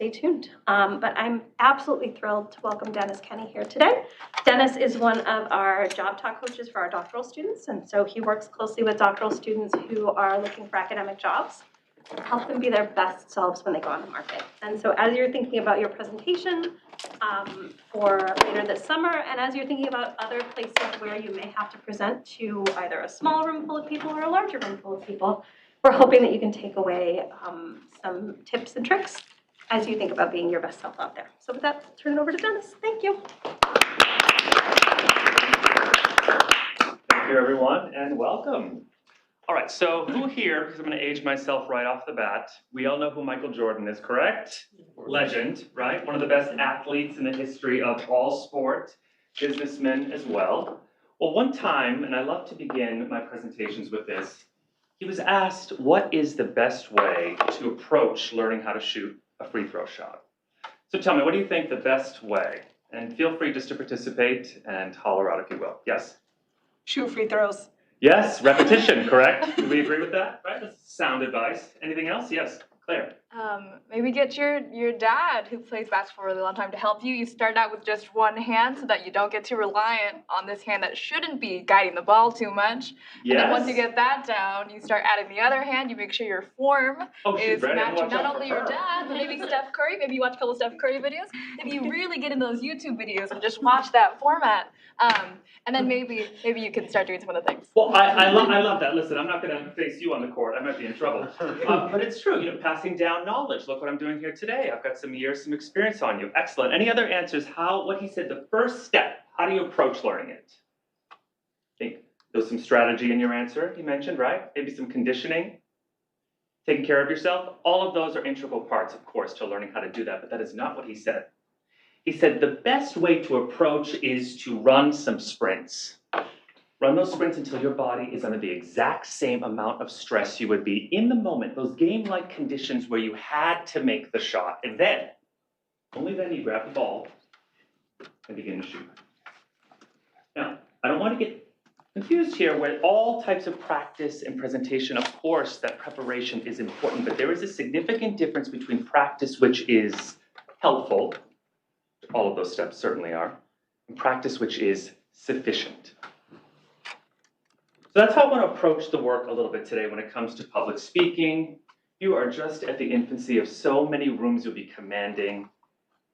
stay tuned. But I'm absolutely thrilled to welcome Dennis Kenney here today. Dennis is one of our job talk coaches for our doctoral students, and so he works closely with doctoral students who are looking for academic jobs to help them be their best selves when they go on the market. And so as you're thinking about your presentation for later this summer, and as you're thinking about other places where you may have to present to either a small room full of people or a larger room full of people, we're hoping that you can take away some tips and tricks as you think about being your best self out there. So with that, I'll turn it over to Dennis. Thank you. Thank you, everyone, and welcome. All right, so who here, because I'm going to age myself right off the bat, we all know who Michael Jordan is, correct? Legend, right? One of the best athletes in the history of all sport, businessman as well. Well, one time, and I love to begin my presentations with this, he was asked, what is the best way to approach learning how to shoot a free throw shot? So tell me, what do you think the best way? And feel free just to participate and holler out if you will. Yes? Shoot free throws. Yes, repetition, correct? Do we agree with that? Right, that's sound advice. Anything else? Yes, Claire. Maybe get your dad, who plays basketball for a really long time, to help you. You start out with just one hand so that you don't get too reliant on this hand that shouldn't be guiding the ball too much. Yes. And then once you get that down, you start adding the other hand. You make sure your form is matching not only your dad, but maybe Steph Curry. Maybe you watch a couple of Steph Curry videos. Maybe you really get into those YouTube videos and just watch that format. And then maybe you can start doing some of the things. Well, I love that. Listen, I'm not going to face you on the court. I might be in trouble. But it's true, passing down knowledge. Look what I'm doing here today. I've got some years, some experience on you. Excellent. Any other answers? What he said, the first step, how do you approach learning it? I think there's some strategy in your answer, you mentioned, right? Maybe some conditioning, taking care of yourself. All of those are integral parts, of course, to learning how to do that, but that is not what he said. He said the best way to approach is to run some sprints. Run those sprints until your body is under the exact same amount of stress you would be in the moment, those game-like conditions where you had to make the shot. And then, only then you grab the ball and begin to shoot. Now, I don't want to get confused here with all types of practice and presentation. Of course, that preparation is important, but there is a significant difference between practice, which is helpful, all of those steps certainly are, and practice which is sufficient. So that's how I want to approach the work a little bit today when it comes to public speaking. You are just at the infancy of so many rooms you'll be commanding.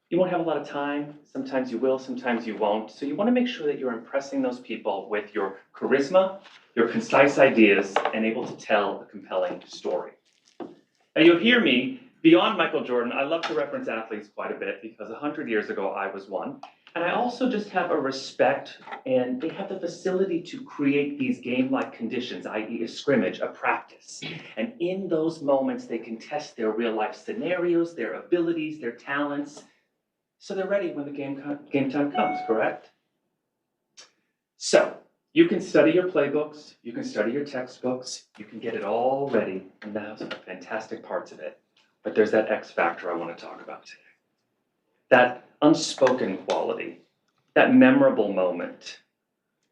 You won't have a lot of time. Sometimes you will, sometimes you won't. So you want to make sure that you're impressing those people with your charisma, your concise ideas, and able to tell a compelling story. Now you'll hear me. Beyond Michael Jordan, I love to reference athletes quite a bit because 100 years ago I was one. And I also just have a respect, and they have the facility to create these game-like conditions, i.e. a scrimmage, a practice. And in those moments, they can test their real-life scenarios, their abilities, their talents, so they're ready when the game time comes, correct? So, you can study your playbooks, you can study your textbooks, you can get it all ready, and those are fantastic parts of it. But there's that X factor I want to talk about today. That unspoken quality, that memorable moment.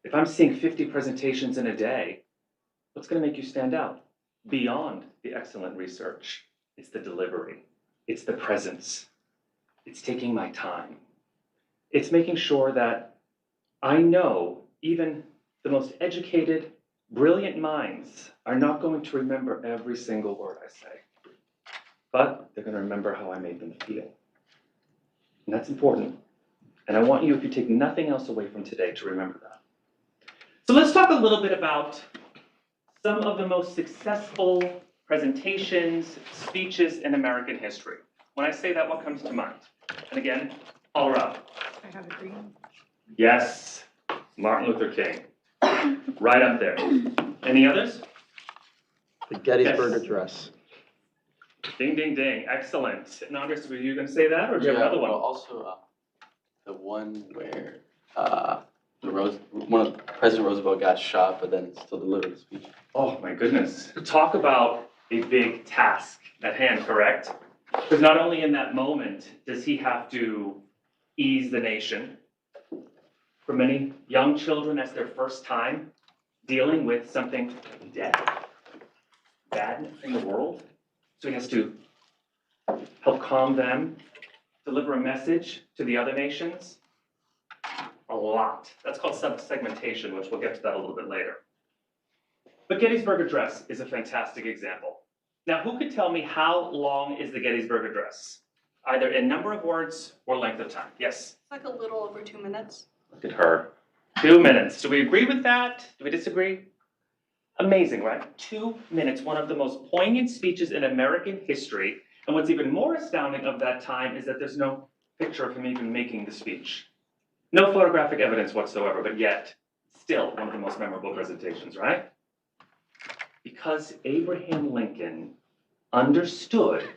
If I'm seeing 50 presentations in a day, what's going to make you stand out? Beyond the excellent research, it's the delivery, it's the presence, it's taking my time. It's making sure that I know even the most educated, brilliant minds are not going to remember every single word I say, but they're going to remember how I made them feel. And that's important. And I want you, if you take nothing else away from today, to remember that. So let's talk a little bit about some of the most successful presentations, speeches in American history. When I say that, what comes to mind? And again, all around. I have a green. Yes, Martin Luther King. Right up there. Any others? The Gettysburg Yes. Address. Ding, ding, ding. Excellent. And Andres, were you going to say that, or do you have another one? Well, also the one where President Roosevelt got shot, but then still delivered a speech. Oh my goodness. Talk about a big task at hand, correct? Because not only in that moment does he have to ease the nation. For many young children, that's their first time dealing with something bad in the world. So he has to help calm them, deliver a message to the other nations? A lot. That's called sub-segmentation, which we'll get to that a little bit later. But Gettysburg Address is a fantastic example. Now, who could tell me how long is the Gettysburg Address? Either in number of words or length of time. Yes? It's like a little over 2 minutes. Look at her. 2 minutes. Do we agree with that? Do we disagree? Amazing, right? 2 minutes, one of the most poignant speeches in American history. And what's even more astounding of that time is that there's no picture of him even making the speech. No photographic evidence whatsoever, but yet, still one of the most memorable presentations, right? Because Abraham Lincoln understood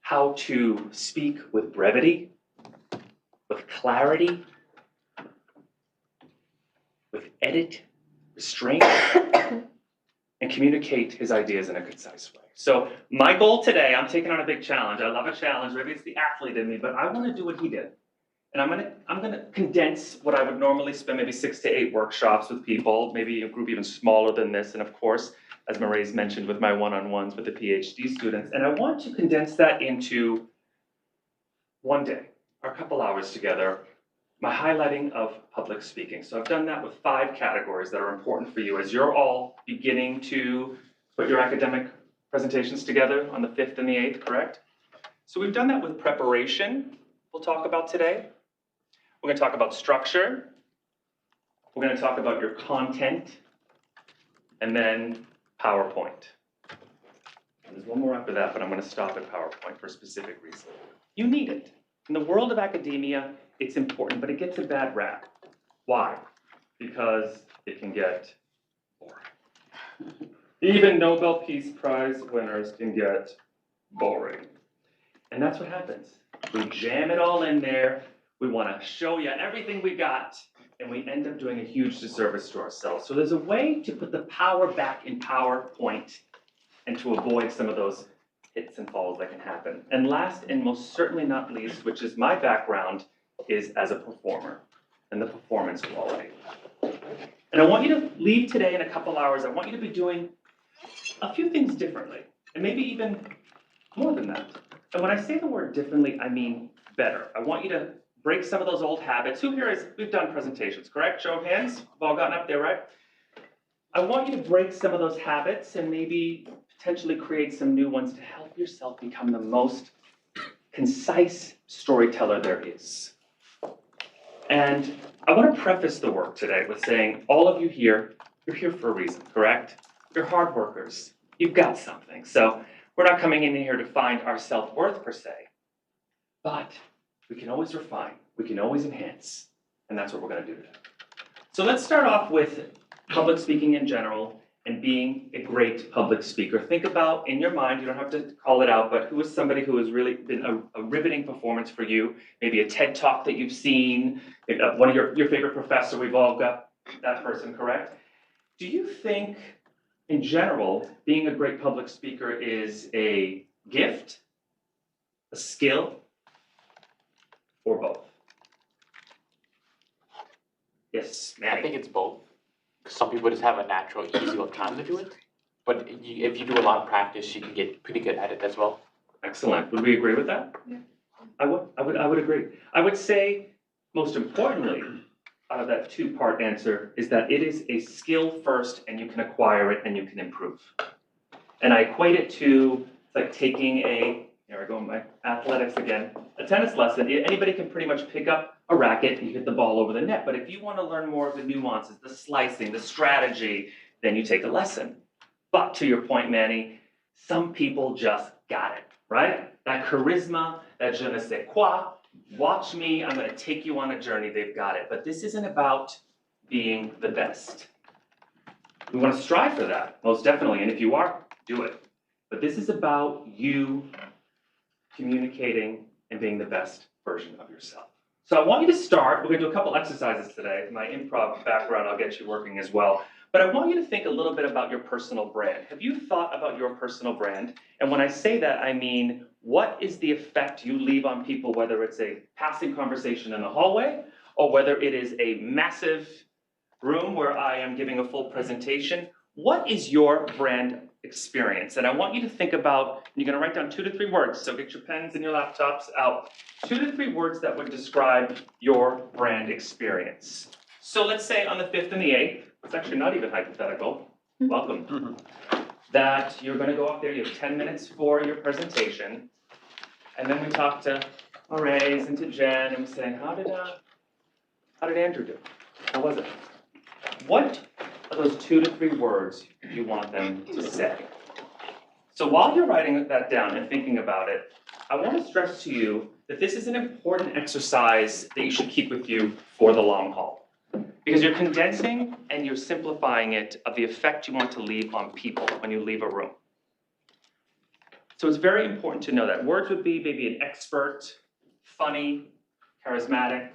how to speak with brevity, with clarity, with restraint, and communicate his ideas in a concise way. So my goal today, I'm taking on a big challenge. I love a challenge. Maybe it's the athlete in me, but I want to do what he did. And I'm gonna condense what I would normally spend maybe 6 to 8 workshops with people, maybe a group even smaller than this, and of course, as Marie's mentioned, with my one-on-ones with the PhD students. And I want to condense that into one day, or a couple hours together, my highlighting of public speaking. So I've done that with 5 categories that are important for you as you're all beginning to put your academic presentations together on the 5th and the 8th, correct? So we've done that with preparation, we'll talk about today. We're going to talk about structure. We're going to talk about your content, and then PowerPoint. And there's one more after that, but I'm going to stop at PowerPoint for a specific reason. You need it. In the world of academia, it's important, but it gets a bad rap. Why? Because it can get boring. Even Nobel Peace Prize winners can get boring. And that's what happens. We jam it all in there. We want to show you everything we got, and we end up doing a huge disservice to ourselves. So there's a way to put the power back in PowerPoint and to avoid some of those hits and falls that can happen. And last and most certainly not least, which is my background, is as a performer and the performance quality. And I want you to leave today in a couple hours. I want you to be doing a few things differently, and maybe even more than that. And when I say the word differently, I mean better. I want you to break some of those old habits. Who here is, we've done presentations, correct? Show of hands, we've all gotten up there, right? I want you to break some of those habits and maybe potentially create some new ones to help yourself become the most concise storyteller there is. And I want to preface the work today with saying, all of you here, you're here for a reason, correct? You're hard workers. You've got something. So we're not coming in here to find our self-worth per se, but we can always refine, we can always enhance, and that's what we're going to do today. So let's start off with public speaking in general and being a great public speaker. Think about, in your mind, you don't have to call it out, but who is somebody who has really been a riveting performance for you, maybe a TED Talk that you've seen, one of your favorite professor, we've all got that person, correct? Do you think, in general, being a great public speaker is a gift, a skill, or both? Yes, Maddie. I think it's both. Some people just have a natural, easy time to do it. But if you do a lot of practice, you can get pretty good at it as well. Excellent. Would we agree with that? Yeah. I would agree. I would say, most importantly, out of that 2-part answer, is that it is a skill first, and you can acquire it and you can improve. And I equate it to like taking here I go with my athletics again, a tennis lesson. Anybody can pretty much pick up a racket and hit the ball over the net. But if you want to learn more of the nuances, the slicing, the strategy, then you take a lesson. But to your point, Manny, some people just got it, right? That charisma, that je ne sais quoi. Watch me, I'm going to take you on a journey. They've got it. But this isn't about being the best. We want to strive for that, most definitely. And if you are, do it. But this is about you communicating and being the best version of yourself. So I want you to start. We're going to do a couple exercises today. My improv background, I'll get you working as well. But I want you to think a little bit about your personal brand. Have you thought about your personal brand? And when I say that, I mean, what is the effect you leave on people, whether it's a passing conversation in the hallway, or whether it is a massive room where I am giving a full presentation? What is your brand experience. And I want you to think about, you're gonna write down 2 to 3 words, so get your pens and your laptops out. 2 to 3 words that would describe your brand experience. So let's say on the 5th and the 8th, it's actually not even hypothetical, welcome, that you're gonna go up there, you have 10 minutes for your presentation, and then we talk to Rays and to Jen, and we say, how did Andrew do? How was it? What are those 2 to 3 words you want them to say? So while you're writing that down and thinking about it, I want to stress to you that this is an important exercise that you should keep with you for the long haul. Because you're condensing and you're simplifying it of the effect you want to leave on people when you leave a room. So it's very important to know that. Words would be maybe an expert, funny, charismatic,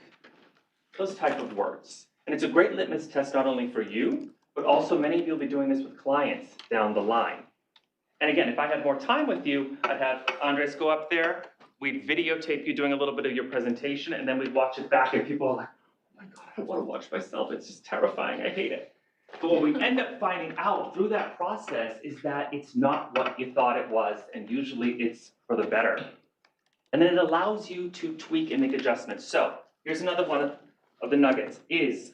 those type of words. And it's a great litmus test not only for you, but also many of you will be doing this with clients down the line. And again, if I had more time with you, I'd have Andres go up there, we'd videotape you doing a little bit of your presentation, and then we'd watch it back, and people are like, oh my God, I don't want to watch myself, it's just terrifying, I hate it. But what we end up finding out through that process is that it's not what you thought it was, and usually it's for the better. And then it allows you to tweak and make adjustments. So here's another one of the nuggets is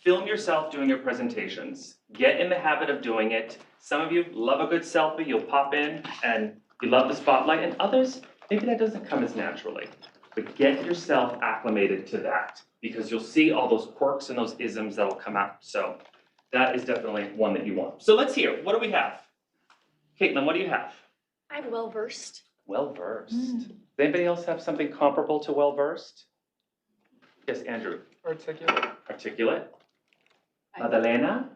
film yourself doing your presentations. Get in the habit of doing it. Some of you love a good selfie. You'll pop in and you love the spotlight. And others, maybe that doesn't come as naturally. But get yourself acclimated to that because you'll see all those quirks and those isms that will come out. So that is definitely one that you want. So let's hear. What do we have? Caitlin, what do you have? I'm well-versed. Well-versed. Does anybody else have something comparable to well-versed? Yes, Andrew. Articulate. Articulate. Madalena.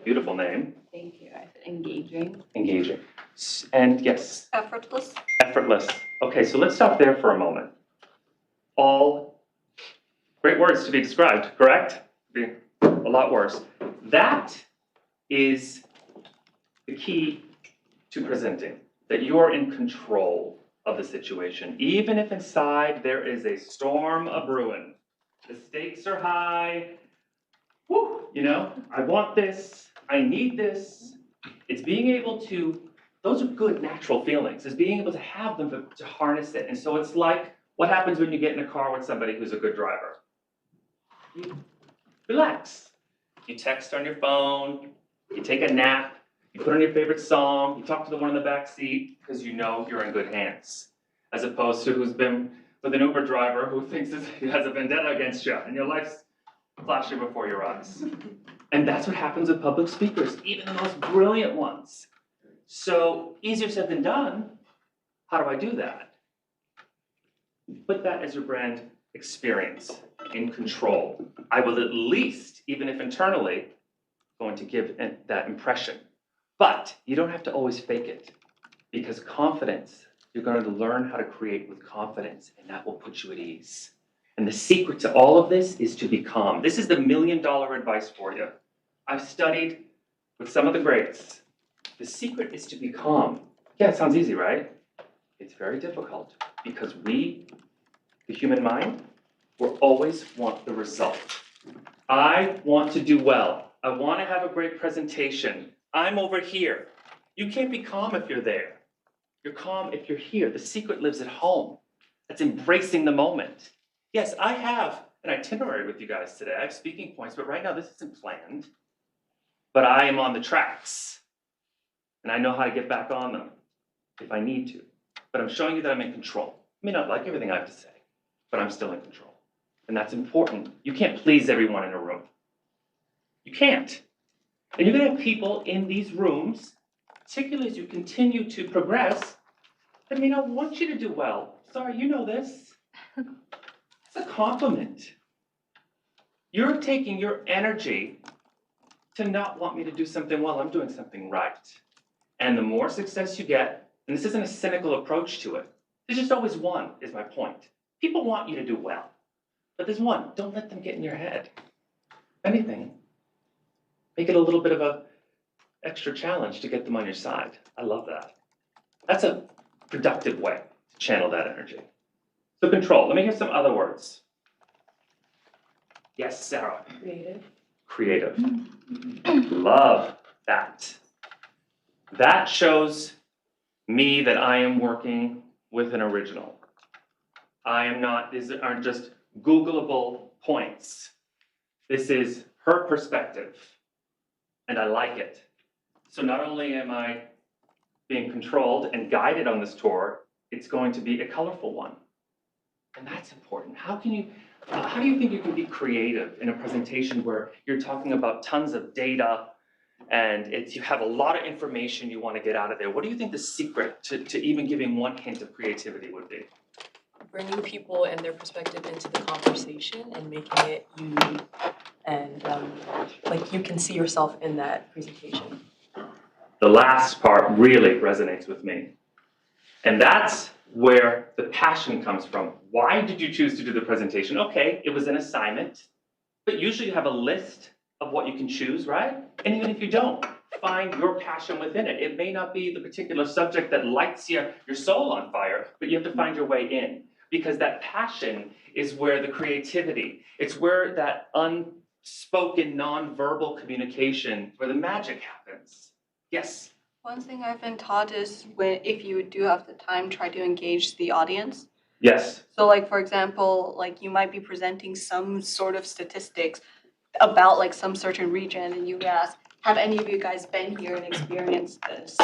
Beautiful name. Thank you. I said engaging. Engaging. And yes. Effortless. Effortless. Okay, so let's stop there for a moment. All great words to be described, correct? Be a lot worse. That is the key to presenting, that you are in control of the situation. Even if inside there is a storm a-brewing, the stakes are high, whew, I want this, I need this. It's being able to, those are good natural feelings, is being able to have them to harness it. And so it's like what happens when you get in a car with somebody who's a good driver. You relax. You text on your phone, you take a nap, you put on your favorite song, you talk to the one in the back seat because you know you're in good hands. As opposed to who's been with an Uber driver who thinks he has a vendetta against you and your life's flashing before your eyes. And that's what happens with public speakers, even the most brilliant ones. So easier said than done. How do I do that? Put that as your brand experience, in control. I will at least, even if internally, going to give that impression. But you don't have to always fake it, because confidence, you're going to learn how to create with confidence, and that will put you at ease. And the secret to all of this is to be calm. This is the $1 million advice for you. I've studied with some of the greats. The secret is to be calm. Yeah, it sounds easy, right? It's very difficult because we, the human mind, will always want the result. I want to do well. I want to have a great presentation. I'm over here. You can't be calm if you're there. You're calm if you're here. The secret lives at home. That's embracing the moment. Yes, I have an itinerary with you guys today. I have speaking points, but right now this isn't planned. But I am on the tracks. And I know how to get back on them if I need to. But I'm showing you that I'm in control. I may not like everything I have to say, but I'm still in control. And that's important. You can't please everyone in a room. You can't. And you're going to have people in these rooms, particularly as you continue to progress, that may not want you to do well. Sorry, you know this. It's a compliment. You're taking your energy to not want me to do something well. I'm doing something right. And the more success you get, and this isn't a cynical approach to it, there's just always one, is my point. People want you to do well. But there's one, don't let them get in your head. If anything, make it a little bit of a extra challenge to get them on your side. I love that. That's a productive way to channel that energy. So control, let me hear some other words. Yes, Sarah. Creative. Creative. Love that. That shows me that I am working with an original. I am not, these aren't just Googleable points. This is her perspective, and I like it. So not only am I being controlled and guided on this tour, it's going to be a colorful one. And that's important. How do you think you can be creative in a presentation where you're talking about tons of data and you have a lot of information you want to get out of there? What do you think the secret to even giving one hint of creativity would be? Bringing people and their perspective into the conversation and making it unique, and like you can see yourself in that presentation. The last part really resonates with me. And that's where the passion comes from. Why did you choose to do the presentation? Okay, it was an assignment, but usually you have a list of what you can choose, right? And even if you don't, find your passion within it. It may not be the particular subject that lights your soul on fire, but you have to find your way in. Because that passion is where the creativity, it's where that unspoken, nonverbal communication, where the magic happens. Yes? One thing I've been taught is if you do have the time, try to engage the audience. Yes. So like, for example, like you might be presenting some sort of statistics about like some certain region and you ask, have any of you guys been here and experienced this?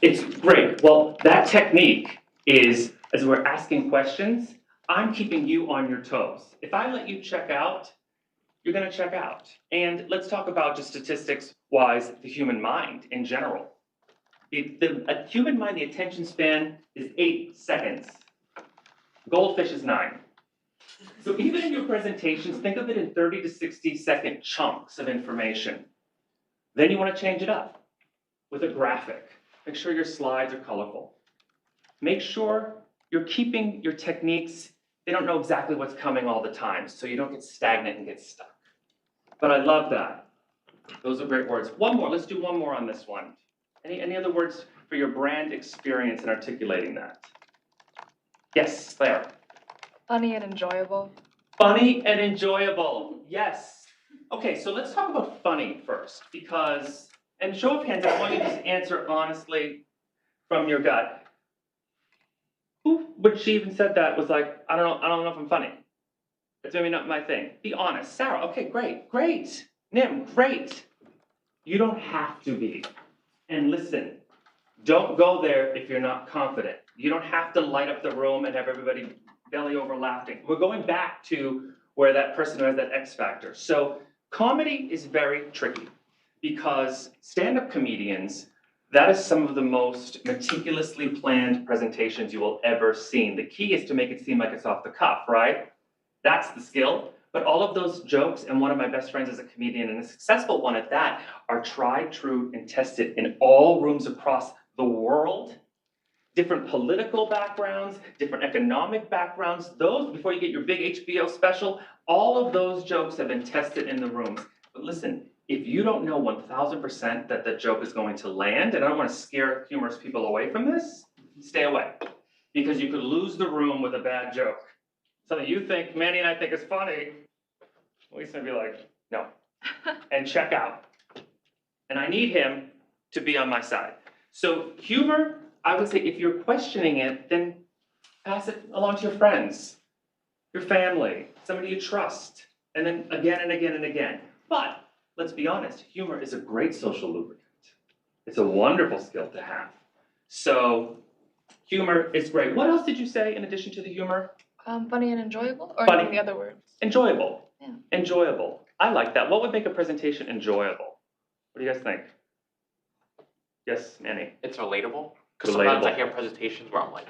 It's great. Well, that technique is, as we're asking questions, I'm keeping you on your toes. If I let you check out, you're going to check out. And let's talk about just statistics-wise, the human mind in general. A human mind, the attention span is 8 seconds. Goldfish is 9. So even in your presentations, think of it in 30 to 60-second chunks of information. Then you want to change it up with a graphic. Make sure your slides are colorful. Make sure you're keeping your techniques, they don't know exactly what's coming all the time, so you don't get stagnant and get stuck. But I love that. Those are great words. One more, let's do one more on this one. Any other words for your brand experience in articulating that? Yes, Claire. Funny and enjoyable. Funny and enjoyable, yes. Okay, so let's talk about funny first, because, and show of hands, I want you to just answer honestly from your gut. Who, when she even said that, was like, I don't know if I'm funny. That's maybe not my thing. Be honest. Sarah, okay, great. Nim, great. You don't have to be. And listen, don't go there if you're not confident. You don't have to light up the room and have everybody belly over laughing. We're going back to where that person who has that X factor. So comedy is very tricky because stand-up comedians, that is some of the most meticulously planned presentations you will ever see. The key is to make it seem like it's off the cuff, right? That's the skill. But all of those jokes, and one of my best friends is a comedian and a successful one at that, are tried, true, and tested in all rooms across the world. Different political backgrounds, different economic backgrounds. Those, before you get your big HBO special, all of those jokes have been tested in the rooms. But listen, if you don't know 1000% that the joke is going to land, and I don't want to scare humorous people away from this, stay away. Because you could lose the room with a bad joke. Something you think, Manny and I think is funny, Lisa's gonna be like, no, and check out. And I need him to be on my side. So humor, I would say if you're questioning it, then pass it along to your friends, your family, somebody you trust, and then again and again and again. But let's be honest, humor is a great social lubricant. It's a wonderful skill to have. So humor is great. What else did you say in addition to the humor? Funny and enjoyable, or Funny. the other words? Enjoyable. Yeah. Enjoyable. I like that. What would make a presentation enjoyable? What do you guys think? Yes, Manny. It's relatable. Because sometimes I hear presentations where I'm like,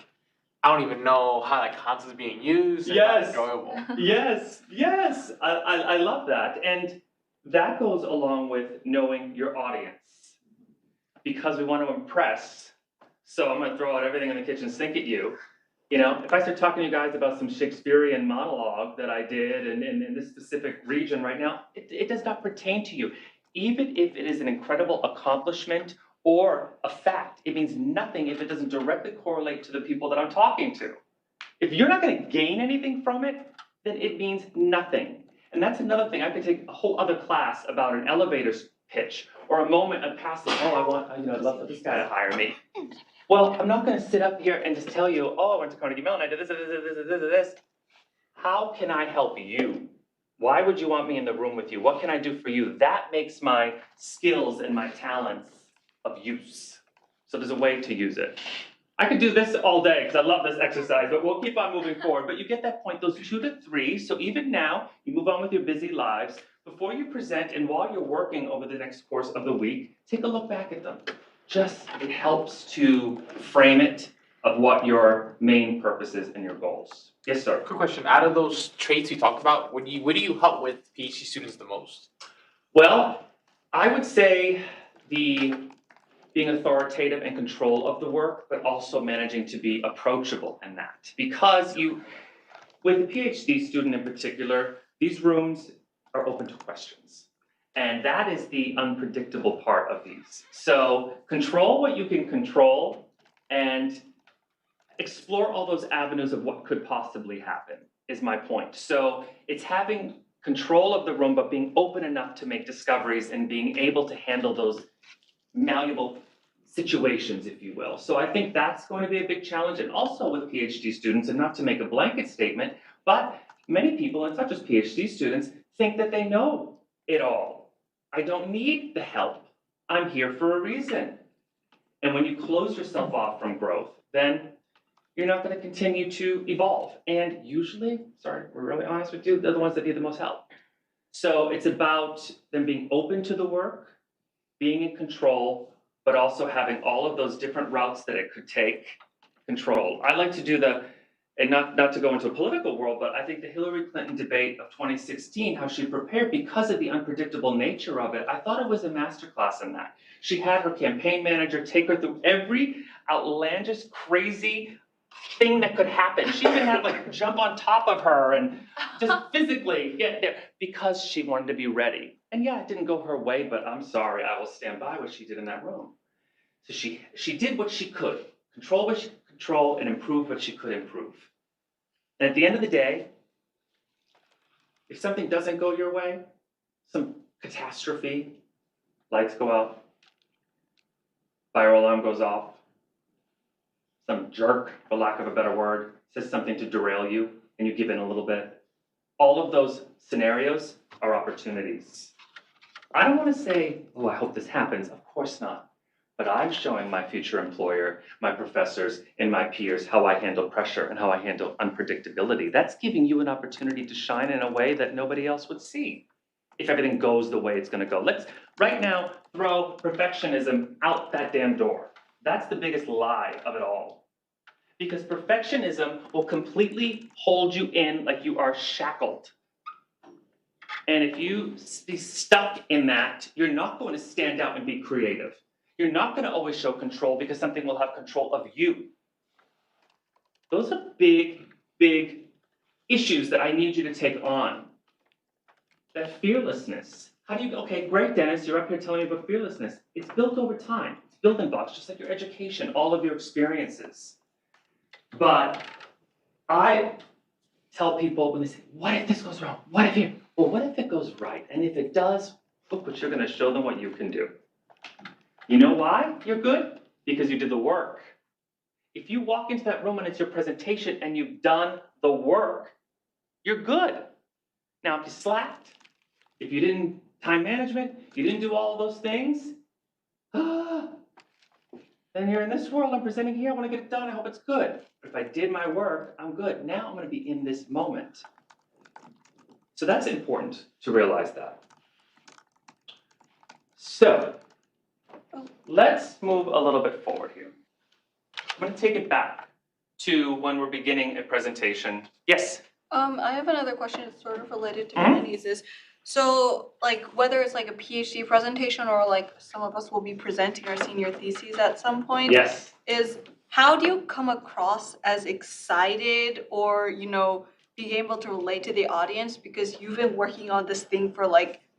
I don't even know how that concept is being used. And Yes. It's enjoyable. Yes. I love that. And that goes along with knowing your audience. Because we want to impress. So I'm going to throw out everything in the kitchen sink at you. You know, if I start talking to you guys about some Shakespearean monologue that I did in this specific region right now, it does not pertain to you. Even if it is an incredible accomplishment or a fact, it means nothing if it doesn't directly correlate to the people that I'm talking to. If you're not going to gain anything from it, then it means nothing. And that's another thing. I could take a whole other class about an elevator pitch or or a moment of passing, I'd love for this guy to hire me. Well, I'm not gonna sit up here and just tell you, I went to Carnegie Mellon, I did this. How can I help you? Why would you want me in the room with you? What can I do for you? That makes my skills and my talents of use. So there's a way to use it. I could do this all day because I love this exercise, but we'll keep on moving forward. But you get that point, those 2 to 3. So even now, you move on with your busy lives. Before you present and while you're working over the next course of the week, take a look back at them. It helps to frame it of what your main purpose is and your goals. Yes, sir. Quick question, out of those traits you talked about, what do you help with PhD students the most? Well, I would say being authoritative and control of the work, but also managing to be approachable in that. Because with a PhD student in particular, these rooms are open to questions. And that is the unpredictable part of these. So control what you can control and explore all those avenues of what could possibly happen, is my point. So it's having control of the room, but being open enough to make discoveries and being able to handle those malleable situations, if you will. So I think that's going to be a big challenge. And also with PhD students, and not to make a blanket statement, but many people, and it's not just PhD students, think that they know it all. I don't need the help. I'm here for a reason. And when you close yourself off from growth, then you're not going to continue to evolve. And usually, we're really honest with you, they're the ones that need the most help. So it's about them being open to the work, being in control, but also having all of those different routes that it could take control. I like to do and not to go into a political world, but I think the Hillary Clinton debate of 2016, how she prepared because of the unpredictable nature of it, I thought it was a masterclass in that. She had her campaign manager take her through every outlandish, crazy thing that could happen. She even had jump on top of her and just physically get there because she wanted to be ready. And yeah, it didn't go her way, but I'm sorry, I will stand by what she did in that room. So she did what she could, control what she could control and improve what she could improve. And at the end of the day, if something doesn't go your way, some catastrophe, lights go out, fire alarm goes off, some jerk, for lack of a better word, says something to derail you, and you give in a little bit. All of those scenarios are opportunities. I don't want to say, I hope this happens. Of course not. But I'm showing my future employer, my professors, and my peers how I handle pressure and how I handle unpredictability. That's giving you an opportunity to shine in a way that nobody else would see if everything goes the way it's going to go. Let's right now throw perfectionism out that damn door. That's the biggest lie of it all. Because perfectionism will completely hold you in like you are shackled. And if you be stuck in that, you're not going to stand out and be creative. You're not going to always show control because something will have control of you. Those are big, big issues that I need you to take on. That fearlessness. Okay, great, Dennis, you're up here telling me about fearlessness. It's built over time. It's building blocks, just like your education, all of your experiences. But I tell people when they say, what if this goes wrong? What if you? Well, what if it goes right? And if it does, look what you're going to show them what you can do. You know why you're good? Because you did the work. If you walk into that room and it's your presentation and you've done the work, you're good. Now, if you slacked, if you didn't time management, you didn't do all of those things, then you're in this world, I'm presenting here, I want to get it done, I hope it's good. But if I did my work, I'm good. Now I'm going to be in this moment. So that's important to realize that. So, let's move a little bit forward here. I'm going to take it back to when we're beginning a presentation. Yes? I have another question. It's sort of related to Denny's. So, whether it's a PhD presentation or some of us will be presenting our senior theses at some point. Yes. Is how do you come across as excited or, being able to relate to the audience because you've been working on this thing for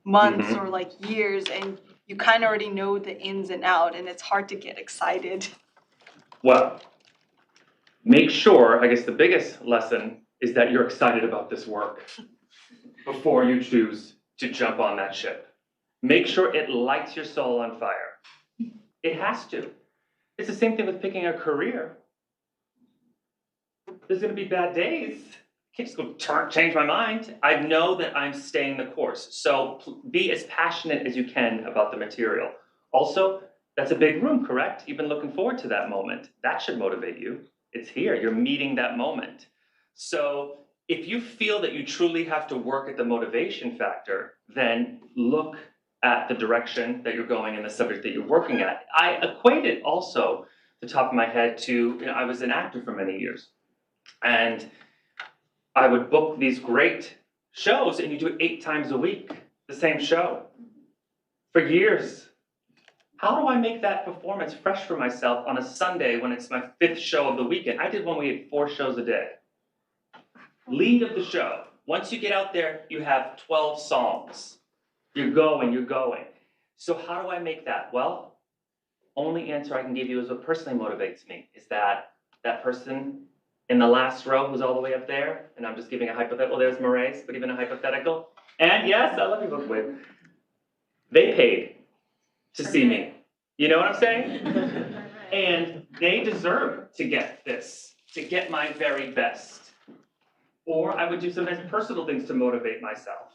months or years and you kind of already know the ins and out and it's hard to get excited. Well, make sure, I guess the biggest lesson is that you're excited about this work before you choose to jump on that ship. Make sure it lights your soul on fire. It has to. It's the same thing with picking a career. There's going to be bad days. I can't just go change my mind. I know that I'm staying the course. So be as passionate as you can about the material. Also, that's a big room, correct? You've been looking forward to that moment. That should motivate you. It's here. You're meeting that moment. So if you feel that you truly have to work at the motivation factor, then look at the direction that you're going and the subject that you're working at. I equate it also, the top of my head, to, I was an actor for many years. And I would book these great shows, and you do it 8 times a week, the same show, for years. How do I make that performance fresh for myself on a Sunday when it's my 5th show of the weekend? I did one where we had 4 shows a day. Lead of the show. Once you get out there, you have 12 songs. You're going. So how do I make that? Well, only answer I can give you is what personally motivates me, is that person in the last row who's all the way up there, and I'm just giving a hypothetical, there's Maraise, but even a hypothetical. And yes, I love you both with. They paid to see me. You know what I'm saying? And they deserve to get this, to get my very best. Or I would do sometimes personal things to motivate myself.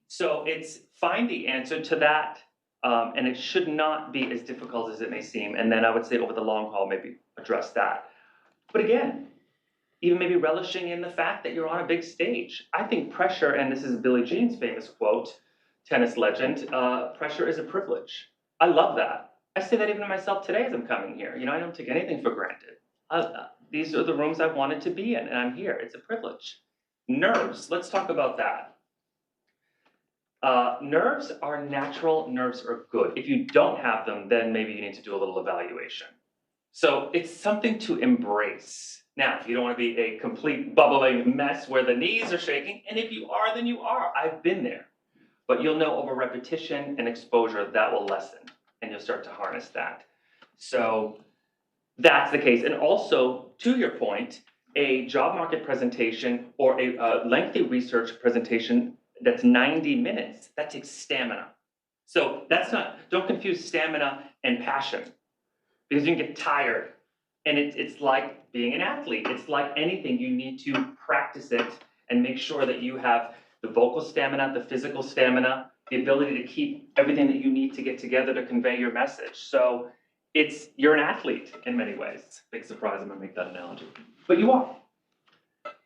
So it's find the answer to that, and it should not be as difficult as it may seem. And then I would say over the long haul, maybe address that. But again, even maybe relishing in the fact that you're on a big stage. I think pressure, and this is Billie Jean's famous quote, tennis legend, pressure is a privilege. I love that. I say that even to myself today as I'm coming here. I don't take anything for granted. These are the rooms I've wanted to be in, and I'm here. It's a privilege. Nerves, let's talk about that. Nerves are natural, nerves are good. If you don't have them, then maybe you need to do a little evaluation. So it's something to embrace. Now, you don't want to be a complete bubbling mess where the knees are shaking, and if you are, then you are. I've been there. But you'll know over repetition and exposure that will lessen, and you'll start to harness that. So that's the case. And also, to your point, a job market presentation or a lengthy research presentation that's 90 minutes, that takes stamina. So don't confuse stamina and passion, because you can get tired. And it's like being an athlete. It's like anything. You need to practice it and make sure that you have the vocal stamina, the physical stamina, the ability to keep everything that you need to get together to convey your message. So you're an athlete in many ways. Big surprise, I'm gonna make that analogy. But you are.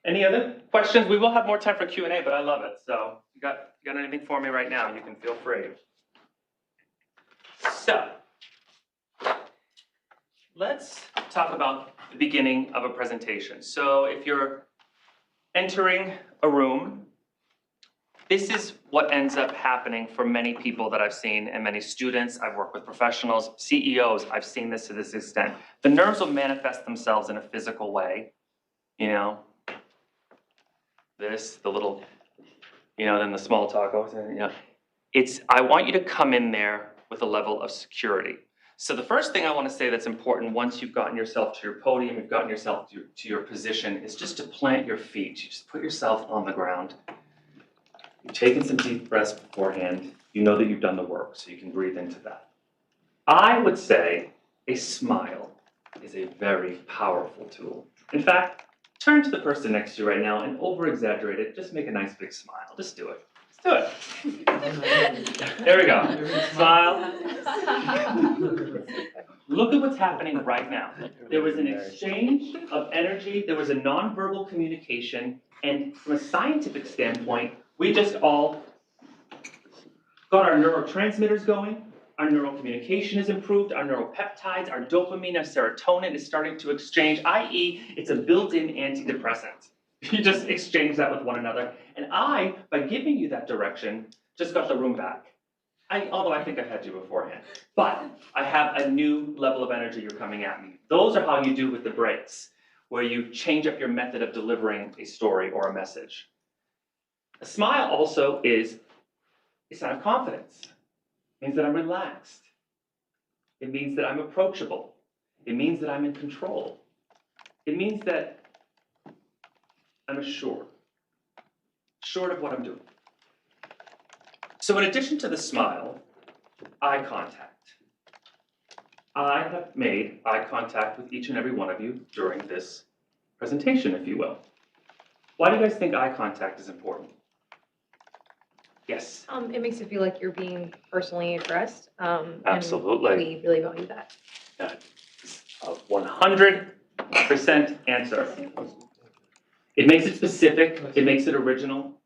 Any other questions? We will have more time for Q&A, but I love it. So you got anything for me right now, you can feel free. So let's talk about the beginning of a presentation. So if you're entering a room, this is what ends up happening for many people that I've seen, and many students. I've worked with professionals, CEOs. I've seen this to this extent. The nerves will manifest themselves in a physical way. The little, then the small talk. I want you to come in there with a level of security. So the first thing I want to say that's important once you've gotten yourself to your podium, you've gotten yourself to your position, is just to plant your feet. You just put yourself on the ground. You've taken some deep breaths beforehand. You know that you've done the work, so you can breathe into that. I would say a smile is a very powerful tool. In fact, turn to the person next to you right now and over-exaggerate it. Just make a nice big smile. Just do it. Just do it. There we go. Smile. Look at what's happening right now. There was an exchange of energy. There was a nonverbal communication. And from a scientific standpoint, we just all got our neurotransmitters going. Our neural communication is improved. Our neuropeptides, our dopamine, our serotonin is starting to exchange, i.e., it's a built-in antidepressant. You just exchange that with one another. And I, by giving you that direction, just got the room back. Although I think I've had you beforehand. But I have a new level of energy you're coming at me. Those are how you do with the breaks, where you change up your method of delivering a story or a message. A smile also is a sign of confidence. It means that I'm relaxed. It means that I'm approachable. It means that I'm in control. It means that I'm assured of what I'm doing. So in addition to the smile, eye contact. I have made eye contact with each and every one of you during this presentation, if you will. Why do you guys think eye contact is important? Yes. It makes it feel like you're being personally addressed. Absolutely. And we really value that. That is a 100% answer. It makes it specific, it makes it original,